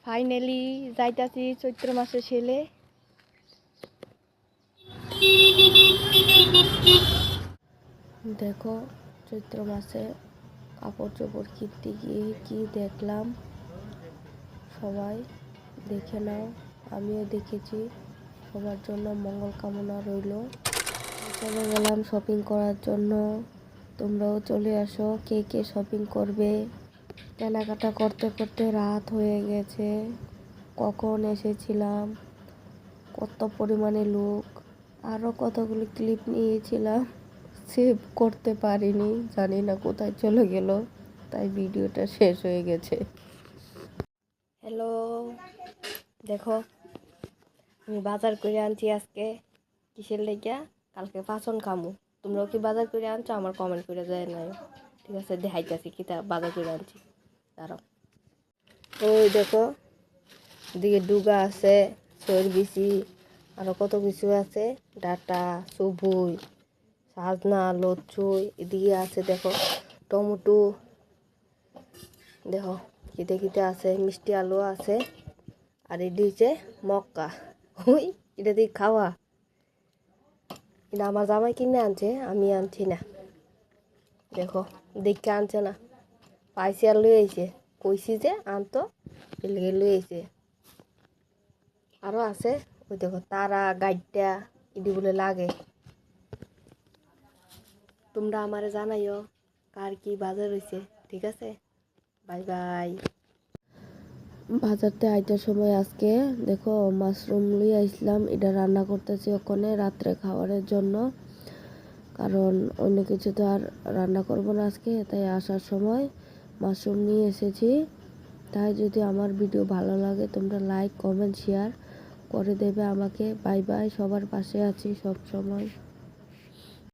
Finally যাইতাছি চৈত্র মাসে ছেলে। দেখো চৈত্র মাসে কাপড় চোপড় কিনতে গিয়ে কি দেখলাম, সবাই দেখে নাও, আমিও দেখেছি। সবার জন্য মঙ্গল কামনা রইল। চলে গেলাম শপিং করার জন্য, তোমরাও চলে আসো। কে কে শপিং করবে? কেনাকাটা করতে করতে রাত হয়ে গেছে। কখন এসেছিলাম, কত পরিমাণে লোক, আরও কতগুলি ক্লিপ নিয়েছিলাম, সেভ করতে পারিনি, জানি না কোথায় চলে গেল, তাই ভিডিওটা শেষ হয়ে গেছে। হ্যালো, দেখো আমি বাজার করে আনছি আজকে। কিসের লেগা? কালকে পাচন খামু। তোমরাও কি বাজার করে আনছো? আমার কমেন্ট করে যায় নাই, ঠিক আছে? দেখাইতেছি কি তা বাজার করে আনছি, দাঁড়াও। ওই দেখো, এদিকে ডুগা আছে, সরবিসি, আরও কত কিছু আছে, ডাটা, সবুই, সাজনা, লচ্ছুই, এদিকে আছে দেখো টমেটো, দেখো কিতে কিতে আছে, মিষ্টি আলু আছে, আর এটি হচ্ছে মক্কা। ওই এটা দিয়ে খাওয়া, এটা আমার জামাই কিনে আনছে, আমি আনছি না। দেখো দেখে আনছে না, পাইসি আর লুই আইছে, কইছি যে আনতো, এলিগে লুই আইছে। আরও আছে, ওই দেখো তারা, গাইডটা, এটি বলে লাগে। তোমরা আমারে জানাইও কার কি বাজার হয়েছে, ঠিক আছে? Bye bye. বাজারতে আইটার সময় আজকে দেখো মাশরুম লিয়ে আইসলাম, এটা রান্না করতেছি ওখানে রাত্রে খাবারের জন্য, কারণ অন্য কিছু তো আর রান্না করব না আজকে, তাই আসার সময় মাশরুম নিয়ে এসেছি। তাই যদি আমার ভিডিও ভালো লাগে তোমরা লাইক কমেন্ট শেয়ার করে দেবে আমাকে। বাই বাই, সবার পাশে আছি সব সময়।